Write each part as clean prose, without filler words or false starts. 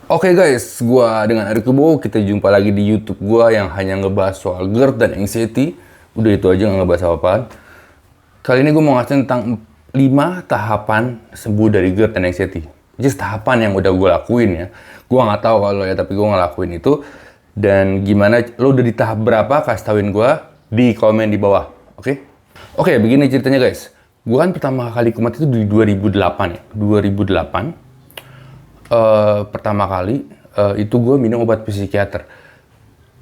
Oke guys, gua dengan Ari Kubo, kita jumpa lagi di YouTube gua yang hanya ngebahas soal GERD dan anxiety. Udah itu aja, nggak ngebahas apa-apaan. Kali ini gue mau ngasih tentang 5 tahapan sembuh dari GERD dan anxiety. Just tahapan yang udah gue lakuin ya. Gua nggak tahu kalau ya, tapi gue ngelakuin itu. Dan gimana, lo udah di tahap berapa, kasih tauin gua di komen di bawah, oke? Oke, begini ceritanya guys. Gua kan pertama kali kumat itu di 2008 ya. 2008. Pertama kali itu gue minum obat psikiater,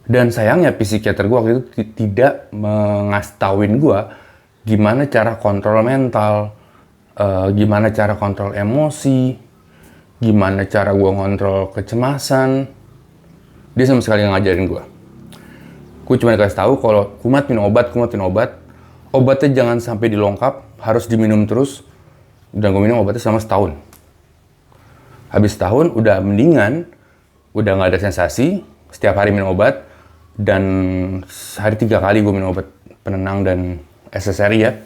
dan sayangnya psikiater gue waktu itu tidak mengasih tauin gue gimana cara kontrol mental, gimana cara kontrol emosi, gimana cara gue kontrol kecemasan. Dia sama sekali nggak ngajarin gue. Gue cuma dikasih tahu kalau kumat minum obat, obatnya jangan sampai dilongkap, harus diminum terus. Dan gue minum obatnya selama setahun. Habis setahun udah mendingan, udah nggak ada sensasi, setiap hari minum obat, dan sehari 3 kali gue minum obat penenang dan SSRI ya.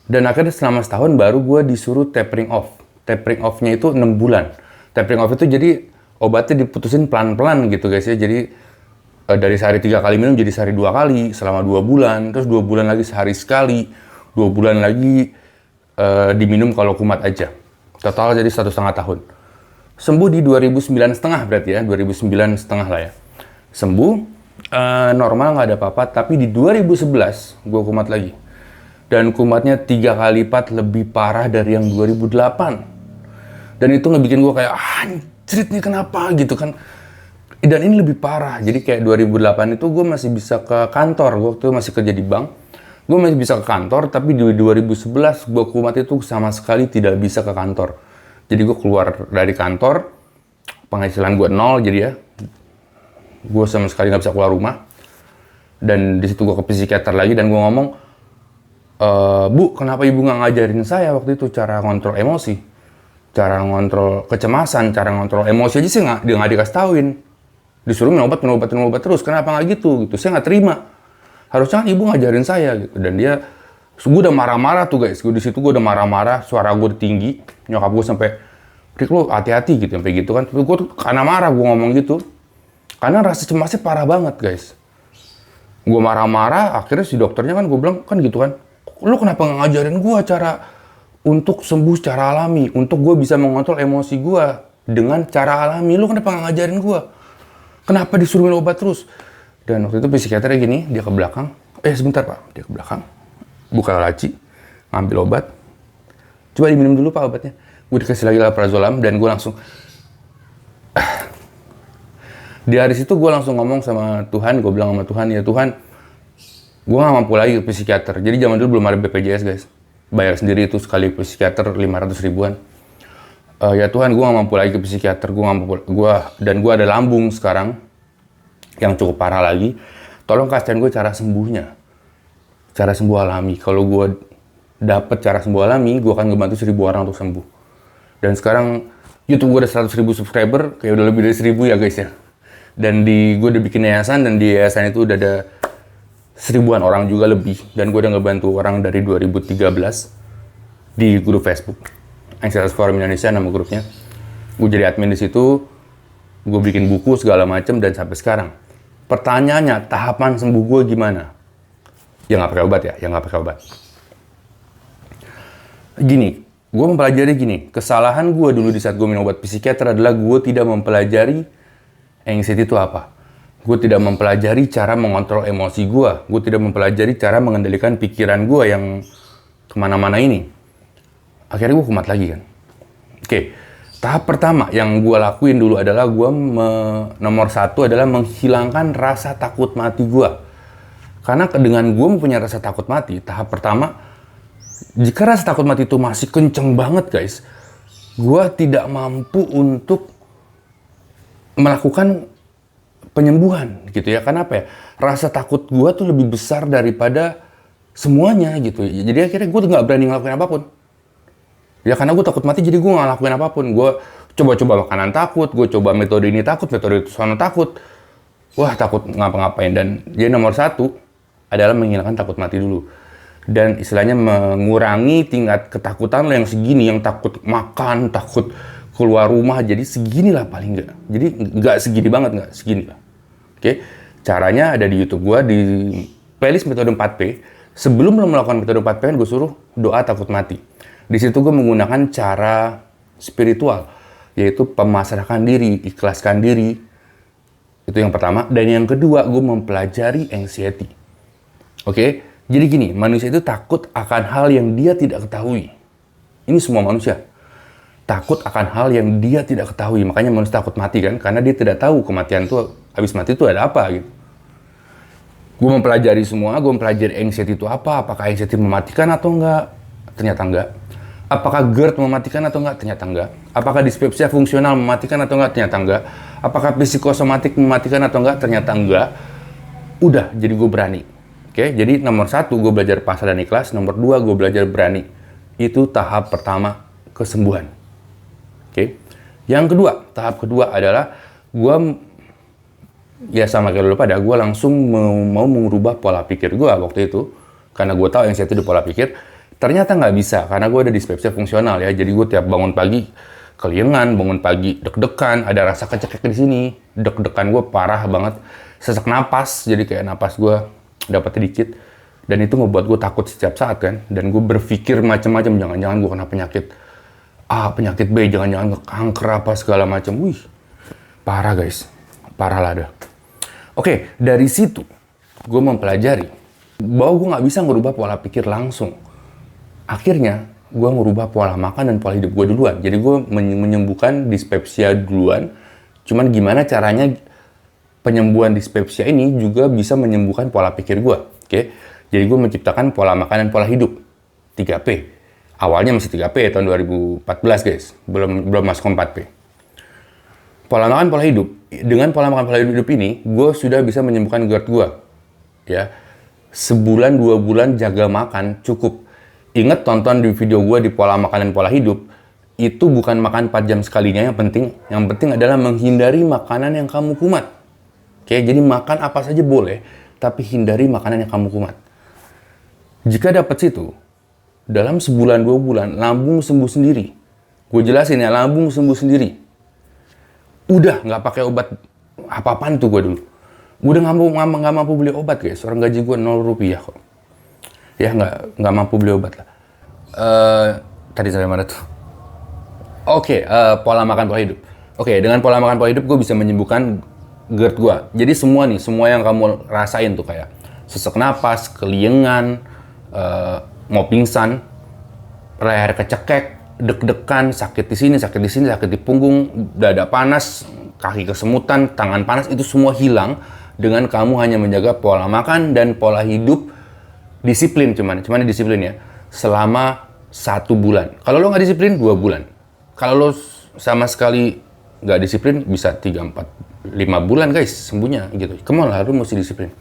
Dan akhirnya selama setahun baru gue disuruh tapering off. Tapering off-nya itu 6 bulan. Tapering off itu jadi obatnya diputusin pelan-pelan gitu guys ya. Jadi dari sehari 3 kali minum jadi sehari 2 kali selama 2 bulan, terus 2 bulan lagi sehari sekali, 2 bulan lagi diminum kalau kumat aja. Total jadi 1,5 tahun. Sembuh di 2009 setengah berarti ya, 2009 setengah lah ya. Sembuh, normal nggak ada apa-apa, tapi di 2011 gue kumat lagi. Dan kumatnya 3 kali lipat lebih parah dari yang 2008. Dan itu ngebikin gue kayak, anjrit nih kenapa gitu kan. Dan ini lebih parah, jadi kayak 2008 itu gue masih bisa ke kantor, gue waktu itu masih kerja di bank. Gue masih bisa ke kantor, tapi di 2011 gue kumat itu sama sekali tidak bisa ke kantor. Jadi gue keluar dari kantor, penghasilan gue 0 jadi ya. Gue sama sekali nggak bisa keluar rumah. Dan di situ gue ke psikiater lagi dan gue ngomong, Bu, kenapa ibu nggak ngajarin saya waktu itu cara ngontrol emosi, cara ngontrol kecemasan, cara ngontrol emosi aja sih dia nggak dikasih tauin. Disuruh minum obat terus, kenapa nggak gitu? Saya nggak terima. Harusnya kan ibu ngajarin saya gitu. Dan dia, gue udah marah-marah tuh guys. Gue di situ gue udah marah-marah, suara gue tinggi. Nyokap gue sampai, Rik lo hati-hati gitu sampai gitu kan. Tapi gue tuh karena marah gue ngomong gitu. Karena rasa cemasnya parah banget guys. Gue marah-marah, akhirnya si dokternya kan gue bilang kan gitu kan. Lo kenapa nggak ngajarin gue cara untuk sembuh secara alami, untuk gue bisa mengontrol emosi gue dengan cara alami. Lo kenapa nggak ngajarin gue? Kenapa disuruh minum obat terus? Dan waktu itu psikiaternya gini, dia ke belakang. Sebentar pak, dia ke belakang. Buka laci, ngambil obat. Coba diminum dulu pak obatnya. Gue dikasih lagi alprazolam dan gue langsung. Di hari situ gue langsung ngomong sama Tuhan, gue bilang sama Tuhan, ya Tuhan, gue gak mampu lagi ke psikiater. Jadi zaman dulu belum ada BPJS guys. Bayar sendiri itu sekali psikiater 500 ribuan. Ya Tuhan, gue gak mampu lagi ke psikiater. Dan gue ada lambung sekarang yang cukup parah lagi. Tolong kasihkan gue cara sembuhnya, cara sembuh alami. Kalau gue dapet cara sembuh alami, gue akan ngebantu 1.000 orang untuk sembuh. Dan sekarang YouTube gue ada 100.000 subscriber, kayak udah lebih dari 1.000 ya guys ya. Dan gue udah bikin yayasan, dan di yayasan itu udah ada 1.000-an orang juga lebih. Dan gue udah ngebantu orang dari 2013 di grup Facebook Anxiety Forum Indonesia, nama grupnya. Gue jadi admin di situ, gue bikin buku segala macem, dan sampai sekarang. Pertanyaannya, tahapan sembuh gue gimana? Ya nggak pakai obat ya, Gini, gue mempelajari gini, kesalahan gue dulu di saat gue minum obat psikiater adalah gue tidak mempelajari anxiety itu apa. Gue tidak mempelajari cara mengontrol emosi gue tidak mempelajari cara mengendalikan pikiran gue yang kemana-mana ini. Akhirnya gue kumat lagi kan. Oke. Tahap pertama yang gue lakuin dulu adalah nomor 1 adalah menghilangkan rasa takut mati gue. Karena dengan gue mempunyai rasa takut mati, tahap pertama, jika rasa takut mati itu masih kenceng banget guys, gue tidak mampu untuk melakukan penyembuhan gitu ya. Kenapa ya? Rasa takut gue tuh lebih besar daripada semuanya gitu. Jadi akhirnya gue tuh nggak berani ngelakuin apapun. Ya karena gue takut mati, jadi gue gak lakuin apapun. Gue coba-coba makanan takut, gue coba metode ini takut, metode itu sana takut. Wah, takut ngapa-ngapain. Dan jadi nomor 1 adalah menghilangkan takut mati dulu. Dan istilahnya mengurangi tingkat ketakutan lo yang segini, yang takut makan, takut keluar rumah jadi segini lah paling nggak. Jadi nggak segini banget, nggak segini lah. Oke, caranya ada di YouTube gue, di playlist metode 4P. Sebelum lo melakukan metode 4P, gue suruh doa takut mati. Di situ gue menggunakan cara spiritual, yaitu pemasrahan diri, ikhlaskan diri. Itu yang pertama. Dan yang kedua, gue mempelajari anxiety. Oke, jadi gini, manusia itu takut akan hal yang dia tidak ketahui. Ini semua manusia. Takut akan hal yang dia tidak ketahui. Makanya manusia takut mati kan, karena dia tidak tahu kematian itu, habis mati itu ada apa gitu. Gue mempelajari semua, gue mempelajari anxiety itu apa, apakah anxiety mematikan atau enggak, ternyata enggak. Apakah GERD mematikan atau enggak, ternyata enggak. Apakah dispepsia fungsional mematikan atau enggak, ternyata enggak. Apakah psikosomatik mematikan atau enggak, ternyata enggak. Udah, jadi gue berani. Oke, jadi nomor 1, gue belajar pasrah dan ikhlas. Nomor 2, gue belajar berani. Itu tahap pertama, kesembuhan. Oke, yang kedua, tahap kedua adalah gue ya sama kayak dulu pada, gue langsung mau mengubah pola pikir gue waktu itu. Karena gue tahu yang saya itu di pola pikir. Ternyata nggak bisa, karena gue ada dispepsia fungsional ya. Jadi gue tiap bangun pagi, keliengan, bangun pagi, deg-degan, ada rasa kecekek di sini. Deg-degan gue parah banget. Sesak napas, jadi kayak napas gue dapetnya dikit. Dan itu ngebuat gue takut setiap saat kan. Dan gue berpikir macam-macam, jangan-jangan gue kena penyakit A, penyakit B, jangan-jangan kanker apa segala macam. Wih, parah guys. Parah lah dah. Oke, dari situ gue mempelajari bahwa gue nggak bisa ngerubah pola pikir langsung. Akhirnya gue ngerubah pola makan dan pola hidup gue duluan. Jadi gue menyembuhkan dispepsia duluan. Cuman gimana caranya penyembuhan dispepsia ini juga bisa menyembuhkan pola pikir gue. Oke, jadi gue menciptakan pola makan dan pola hidup 3P. Awalnya masih 3P ya, tahun 2014 guys, belum masuk ke 4P. Pola makan, pola hidup. Dengan pola makan, pola hidup ini, gue sudah bisa menyembuhkan GERD gue. Ya, sebulan, 2 bulan jaga makan cukup. Ingat tonton di video gue di pola makan dan pola hidup. Itu bukan makan 4 jam sekalinya yang penting. Yang penting adalah menghindari makanan yang kamu kumat. Oke, jadi makan apa saja boleh, tapi hindari makanan yang kamu kumat. Jika dapat situ, dalam sebulan 2 bulan, lambung sembuh sendiri. Gue jelasin ya, lambung sembuh sendiri. Udah nggak pakai obat apa-apaan tuh gue dulu. Gue udah nggak mampu beli obat guys. Orang gaji gue 0 rupiah kok. Ya nggak mampu beli obat lah. Tadi sampai mana tuh? Oke, pola makan pola hidup. Oke, dengan pola makan pola hidup gue bisa menyembuhkan GERD gue. Jadi semua yang kamu rasain tuh kayak sesak napas, keliengan, mau pingsan, leher kecekek, deg-degan, sakit di sini, sakit di punggung, dada panas, kaki kesemutan, tangan panas, itu semua hilang dengan kamu hanya menjaga pola makan dan pola hidup disiplin, cuman disiplin ya, selama 1 bulan. Kalau lo nggak disiplin, 2 bulan. Kalau lo sama sekali nggak disiplin, bisa 3, 4, 5 bulan guys sembuhnya gitu. Come on lah, lo mesti disiplin.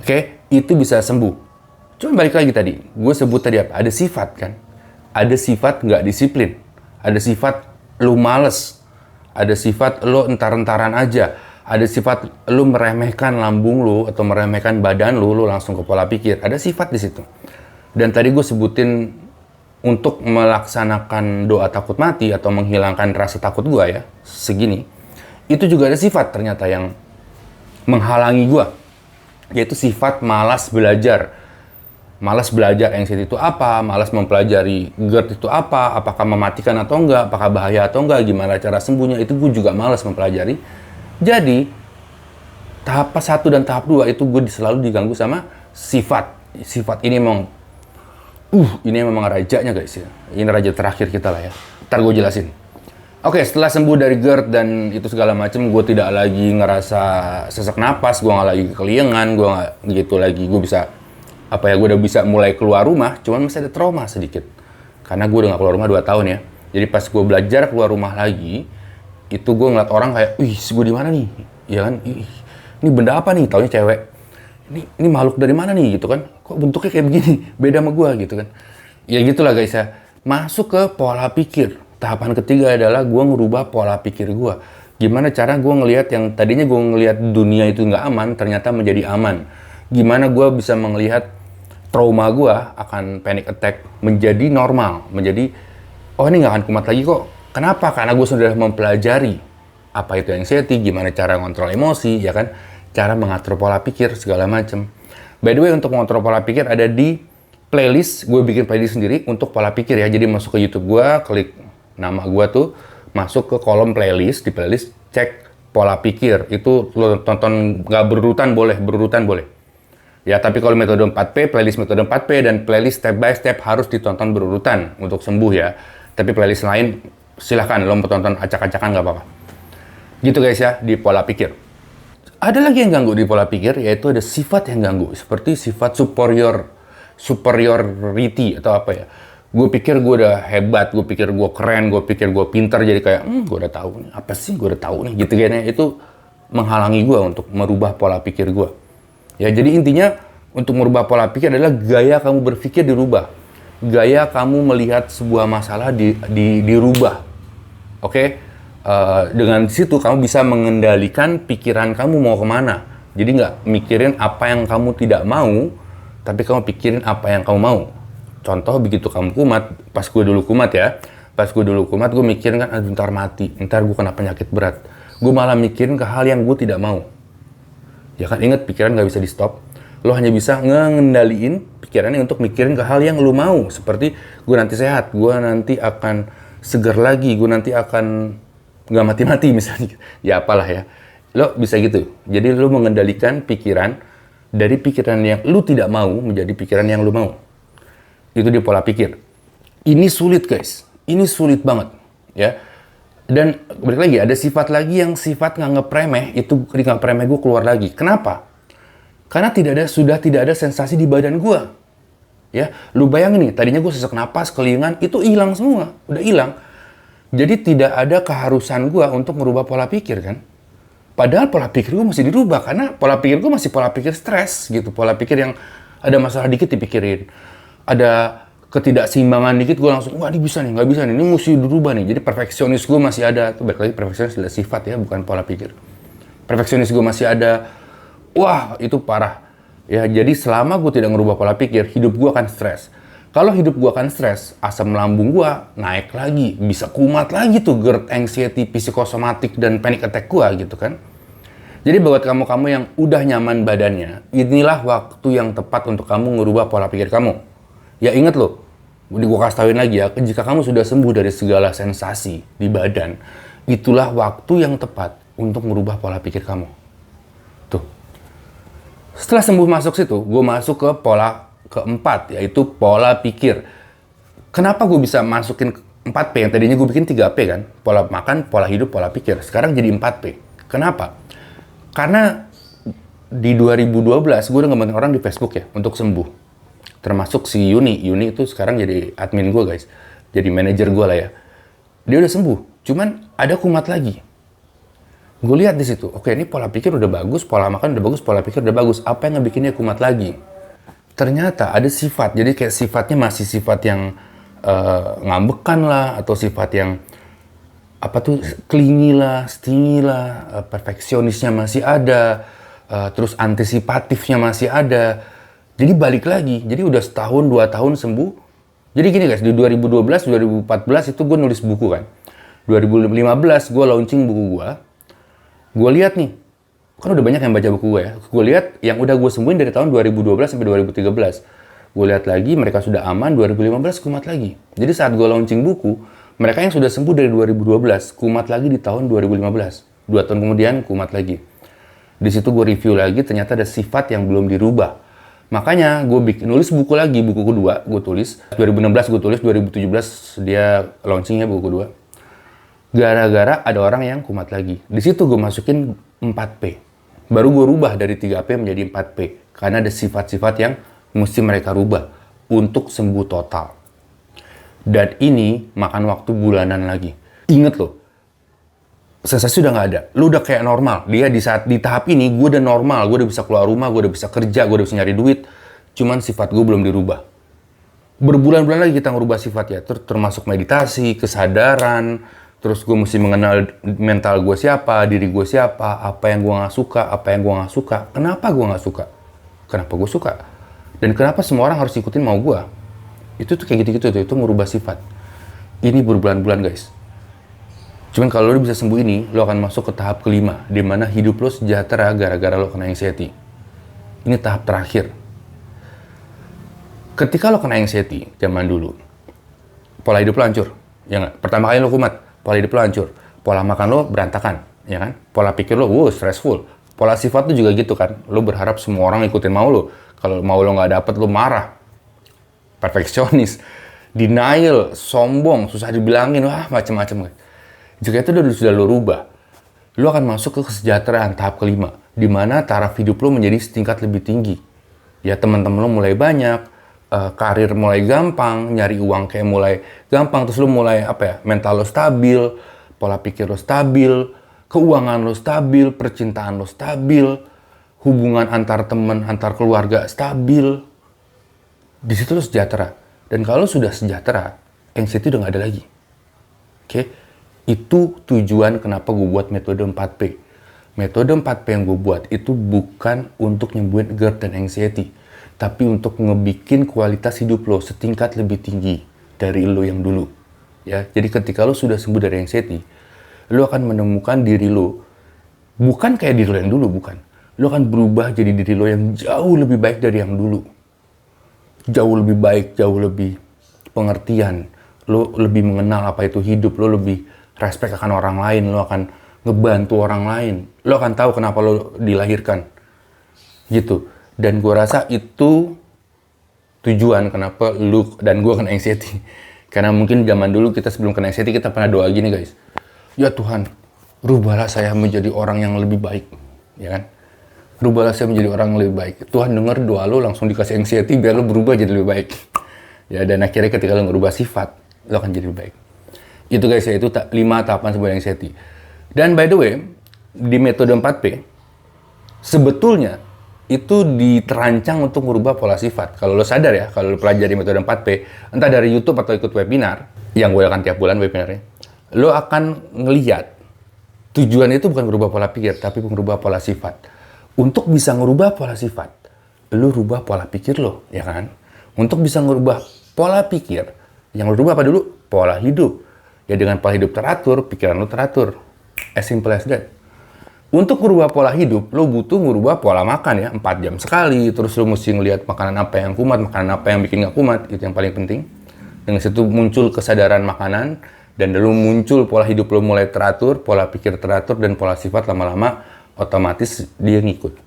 Oke, itu bisa sembuh. Cuma balik lagi tadi, gue sebut tadi apa? Ada sifat kan? Ada sifat nggak disiplin. Ada sifat lu males. Ada sifat lu entar-entaran aja. Ada sifat lu meremehkan lambung lu atau meremehkan badan lu langsung ke pola pikir. Ada sifat di situ. Dan tadi gue sebutin untuk melaksanakan doa takut mati atau menghilangkan rasa takut gue ya, segini. Itu juga ada sifat ternyata yang menghalangi gue. Yaitu sifat malas belajar. Malas belajar anxiety itu apa, malas mempelajari GERD itu apa, apakah mematikan atau enggak, apakah bahaya atau enggak, gimana cara sembuhnya, itu gue juga malas mempelajari. Jadi, tahap 1 dan tahap 2 itu gue selalu diganggu sama sifat. Sifat ini ini memang rajanya guys ya. Ini raja terakhir kita lah ya. Ntar gue jelasin. Oke, setelah sembuh dari GERD dan itu segala macam, gue tidak lagi ngerasa sesak napas, gue nggak lagi keliengan, gue nggak gitu lagi, gue bisa gue udah bisa mulai keluar rumah, cuman masih ada trauma sedikit. Karena gue udah gak keluar rumah 2 tahun ya. Jadi pas gue belajar keluar rumah lagi, itu gue ngeliat orang kayak, wih, gue di mana nih? Ya kan, ini benda apa nih? Taunya cewek. Ini makhluk dari mana nih gitu kan? Kok bentuknya kayak begini? Beda sama gue gitu kan. Ya gitulah guys ya. Masuk ke pola pikir. Tahapan ketiga adalah gue ngerubah pola pikir gue. Gimana cara gue ngelihat yang tadinya gue ngelihat dunia itu nggak aman, ternyata menjadi aman. Gimana gue bisa melihat trauma gue akan panic attack menjadi normal, menjadi oh ini nggak akan kumat lagi kok, Kenapa? Karena gue sudah mempelajari apa itu anxiety, gimana cara ngontrol emosi, ya kan? Cara mengatur pola pikir, segala macam. By the way, untuk mengontrol pola pikir ada di playlist, gue bikin playlist sendiri untuk pola pikir ya. Jadi masuk ke YouTube gue, klik nama gue tuh, masuk ke kolom playlist, di playlist cek pola pikir. Itu lo tonton nggak berurutan boleh. Ya, tapi kalau metode 4P, playlist metode 4P dan playlist step by step harus ditonton berurutan untuk sembuh ya. Tapi playlist lain silahkan lo mau tonton acak-acakan nggak apa-apa. Gitu guys ya, di pola pikir. Ada lagi yang ganggu di pola pikir, yaitu ada sifat yang ganggu. Seperti sifat superiority atau apa ya. Gue pikir gue udah hebat, gue pikir gue keren, gue pikir gue pintar, jadi kayak, gue udah tahu nih, apa sih gue udah tahu nih, gitu kan ya. Itu menghalangi gue untuk merubah pola pikir gue. Ya, jadi intinya untuk merubah pola pikir adalah gaya kamu berpikir dirubah. Gaya kamu melihat sebuah masalah dirubah. Oke? Dengan situ kamu bisa mengendalikan pikiran kamu mau kemana. Jadi nggak mikirin apa yang kamu tidak mau, tapi kamu pikirin apa yang kamu mau. Contoh begitu kamu kumat, pas gue dulu kumat, gue mikirin kan, ntar mati, ntar gue kena penyakit berat. Gue malah mikirin ke hal yang gue tidak mau. Ya kan, ingat pikiran nggak bisa di stop. Lo hanya bisa ngendaliin pikirannya untuk mikirin ke hal yang lo mau. Seperti gue nanti sehat, gue nanti akan segar lagi, gue nanti akan nggak mati-mati misalnya. Ya apalah ya. Lo bisa gitu. Jadi lo mengendalikan pikiran dari pikiran yang lo tidak mau menjadi pikiran yang lo mau. Itu di pola pikir. Ini sulit guys. Ini sulit banget. Ya. Dan balik lagi, ada sifat lagi yang sifat nganggep remeh. Itu nganggep remeh gue keluar lagi. Kenapa? Karena sudah tidak ada sensasi di badan gue. Ya, lu bayangin nih, tadinya gue sesak napas, kelingan, itu hilang semua. Udah hilang. Jadi tidak ada keharusan gue untuk merubah pola pikir kan. Padahal pola pikir gue masih dirubah, karena pola pikir gue masih pola pikir stres gitu. Pola pikir yang ada masalah dikit dipikirin. Ada ketidakseimbangan dikit gue langsung, wah ini bisa nih, nggak bisa nih, ini mesti dirubah nih. Jadi perfeksionis gue masih ada. Itu balik lagi, perfeksionis adalah sifat ya, bukan pola pikir. Perfeksionis gue masih ada. Wah, itu parah. Ya, jadi selama gue tidak merubah pola pikir, hidup gue akan stres. Kalau hidup gue akan stres, asam lambung gue naik lagi, bisa kumat lagi tuh GERD, anxiety, psikosomatik, dan panic attack gue gitu kan. Jadi buat kamu-kamu yang udah nyaman badannya, inilah waktu yang tepat untuk kamu ngerubah pola pikir kamu. Ya inget loh, gue kasih tauin lagi ya, jika kamu sudah sembuh dari segala sensasi di badan, itulah waktu yang tepat untuk merubah pola pikir kamu. Tuh. Setelah sembuh masuk situ, gue masuk ke pola keempat, yaitu pola pikir. Kenapa gue bisa masukin 4P? Yang tadinya gue bikin 3P kan? Pola makan, pola hidup, pola pikir. Sekarang jadi 4P. Kenapa? Karena di 2012, gue udah ngebantu orang di Facebook ya, untuk sembuh. Termasuk si Yuni. Yuni itu sekarang jadi admin gue guys. Jadi manajer gue lah ya. Dia udah sembuh. Cuman ada kumat lagi. Gue lihat di situ, oke ini pola pikir udah bagus, pola makan udah bagus, pola pikir udah bagus. Apa yang ngebikinnya kumat lagi? Ternyata ada sifat, jadi kayak sifatnya masih sifat yang ngambekan lah, atau sifat yang apa tuh, clingy lah, stingy lah, perfeksionisnya masih ada, terus antisipatifnya masih ada. Jadi balik lagi, jadi udah setahun, 2 tahun sembuh. Jadi gini guys, di 2012, 2014 itu gue nulis buku kan. 2015 gue launching buku gue lihat nih, kan udah banyak yang baca buku gue ya. Gue lihat yang udah gue sembuhin dari tahun 2012 sampai 2013. Gue lihat lagi, mereka sudah aman, 2015 kumat lagi. Jadi saat gue launching buku, mereka yang sudah sembuh dari 2012, kumat lagi di tahun 2015. 2 tahun kemudian, kumat lagi. Di situ gue review lagi, ternyata ada sifat yang belum dirubah. Makanya gue nulis buku lagi, buku kedua gue tulis. 2016 gue tulis, 2017 dia launchingnya buku kedua. Gara-gara ada orang yang kumat lagi. Di situ gue masukin 4P. Baru gue rubah dari 3P menjadi 4P. Karena ada sifat-sifat yang mesti mereka rubah untuk sembuh total. Dan ini makan waktu bulanan lagi. Ingat loh, sensasi udah nggak ada. Lu udah kayak normal. Dia di tahap ini, gue udah normal. Gue udah bisa keluar rumah, gue udah bisa kerja, gue udah bisa nyari duit. Cuman sifat gue belum dirubah. Berbulan-bulan lagi kita ngerubah sifat ya. Termasuk meditasi, kesadaran. Terus gue mesti mengenal mental gue siapa, diri gue siapa, apa yang gue nggak suka, apa yang gue nggak suka. Kenapa gue nggak suka? Kenapa gue suka? Dan kenapa semua orang harus ikutin mau gue? Itu tuh kayak gitu-gitu tuh, itu merubah sifat. Ini berbulan-bulan guys. Cuman kalau lo bisa sembuh ini, lo akan masuk ke tahap kelima, di mana hidup lo sejahtera gara-gara lo kena anxiety. Ini tahap terakhir. Ketika lo kena anxiety, zaman dulu, pola hidup lo hancur. Ya nggak? Pertama kali lo kumat, pola hidup lo hancur. Pola makan lo berantakan, ya kan? Pola pikir lo, stressful. Pola sifat lo juga gitu kan. Lo berharap semua orang ikutin mau lo. Kalau mau lo nggak dapet, lo marah. Perfeksionis. Denial, sombong, susah dibilangin, macem-macem. Jika itu sudah lo rubah, lo akan masuk ke kesejahteraan tahap kelima, di mana taraf hidup lo menjadi setingkat lebih tinggi. Ya, teman-teman lo mulai banyak, karir mulai gampang, nyari uang kayak mulai gampang, terus lo mulai mental lo stabil, pola pikir lo stabil, keuangan lo stabil, percintaan lo stabil, hubungan antar teman, antar keluarga stabil. Di situ lo sejahtera. Dan kalau sudah sejahtera, anxiety udah nggak ada lagi. Oke? Itu tujuan kenapa gue buat metode 4P. Metode 4P yang gue buat itu bukan untuk nyembuhin GERD dan anxiety, tapi untuk ngebikin kualitas hidup lo setingkat lebih tinggi dari lo yang dulu. Ya, jadi ketika lo sudah sembuh dari anxiety, lo akan menemukan diri lo bukan kayak diri lo yang dulu, bukan. Lo akan berubah jadi diri lo yang jauh lebih baik dari yang dulu. Jauh lebih baik, jauh lebih pengertian. Lo lebih mengenal apa itu hidup, lo lebih respect akan orang lain, lo akan ngebantu orang lain, lo akan tahu kenapa lo dilahirkan, gitu. Dan gue rasa itu tujuan kenapa lo dan gue kena anxiety. Karena mungkin zaman dulu kita sebelum kena anxiety kita pernah doa gini guys, ya Tuhan, rubahlah saya menjadi orang yang lebih baik, ya kan? Rubahlah saya menjadi orang yang lebih baik. Tuhan dengar doa lo, langsung dikasih anxiety biar lo berubah jadi lebih baik. Ya, dan akhirnya ketika lo ngerubah sifat, lo akan jadi lebih baik. Itu guys ya, itu 5 tahapan sebuah anxiety. Dan by the way, di metode 4P, sebetulnya itu diterancang untuk merubah pola sifat. Kalau lo sadar ya, kalau lo pelajari metode 4P, entah dari YouTube atau ikut webinar, yang gue akan tiap bulan webinarnya, lo akan ngelihat tujuan itu bukan merubah pola pikir, tapi merubah pola sifat. Untuk bisa ngerubah pola sifat, lo rubah pola pikir lo, ya kan? Untuk bisa ngerubah pola pikir, yang lo rubah apa dulu? Pola hidup. Ya dengan pola hidup teratur, pikiran lo teratur. As simple as that. Untuk merubah pola hidup, lo butuh merubah pola makan ya, 4 jam sekali. Terus lo mesti ngelihat makanan apa yang kumat, makanan apa yang bikin gak kumat, itu yang paling penting. Dengan situ muncul kesadaran makanan, dan lalu muncul pola hidup lo mulai teratur, pola pikir teratur, dan pola sifat lama-lama otomatis dia ngikut.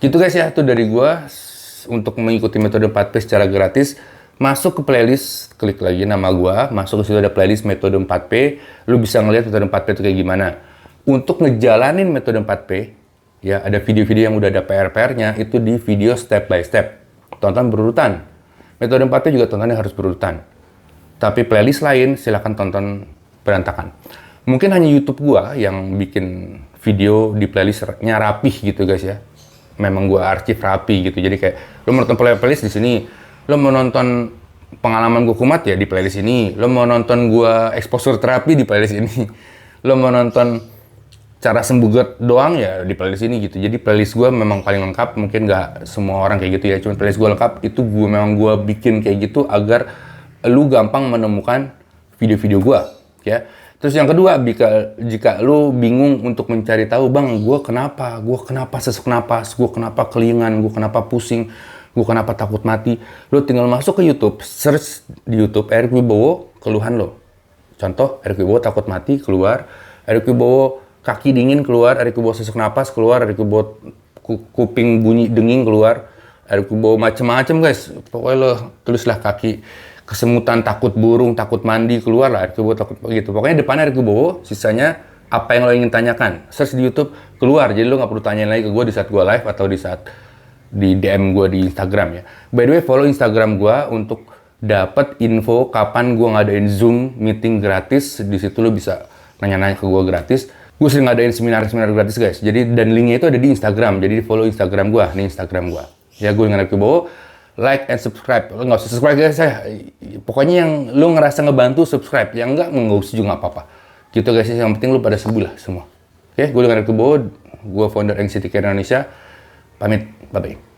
Gitu guys ya, itu dari gua. Untuk mengikuti metode 4P secara gratis, masuk ke playlist, klik lagi nama gua, masuk ke situ ada playlist metode 4P, lu bisa ngeliat metode 4P itu kayak gimana. Untuk ngejalanin metode 4P, ya ada video-video yang udah ada PR-PR-nya, itu di video step by step. Tonton berurutan. Metode 4P juga tontonnya harus berurutan. Tapi playlist lain, silahkan tonton berantakan. Mungkin hanya YouTube gua yang bikin video di playlistnya rapih gitu guys ya. Memang gua arsip rapi gitu, jadi kayak lu menonton playlist di sini, lo mau nonton pengalaman gue kumat ya di playlist ini. Lo mau nonton gue exposure terapi di playlist ini. Lo mau nonton cara sembuh GERD doang ya di playlist ini gitu. Jadi playlist gue memang paling lengkap. Mungkin nggak semua orang kayak gitu ya. Cuma playlist gue lengkap. Itu memang gue bikin kayak gitu agar lu gampang menemukan video-video gue. Ya. Terus yang kedua, jika lu bingung untuk mencari tahu, bang, gue kenapa sesak napas, gue kenapa kelingan, gue kenapa pusing, gue kenapa takut mati, lo tinggal masuk ke YouTube, search di YouTube Erick Wibowo, keluhan lo. Contoh, Erick Wibowo takut mati, keluar. Erick Wibowo kaki dingin, keluar. Erick Wibowo sesak napas, keluar. Erick Wibowo kuping bunyi denging, keluar. Erick Wibowo macem-macem guys. Pokoknya lo tulislah kaki kesemutan, takut burung, takut mandi, keluar lah Erick Wibowo takut gitu. Pokoknya depannya Erick Wibowo, sisanya apa yang lo ingin tanyakan. Search di YouTube, keluar. Jadi lo nggak perlu tanyain lagi ke gue di saat gue live atau di saat di DM gue di Instagram ya. By the way, follow Instagram gue untuk dapat info kapan gue ngadain Zoom meeting gratis. Di situ lo bisa nanya-nanya ke gue gratis. Gue sering ngadain seminar-seminar gratis guys. Jadi dan linknya itu ada di Instagram. Jadi follow Instagram gue, nih Instagram gue. Ya gue dengan Erick Wibowo. Like and subscribe. Lo nggak usah subscribe guys ya. Pokoknya yang lo ngerasa ngebantu subscribe. Yang enggak usah juga nggak apa-apa. Gitu guys. Yang penting lo pada sembuh lah semua. Oke, gue dengan Erick Wibowo. Gue founder Anxiety Care Indonesia. Pamit. Bye-bye.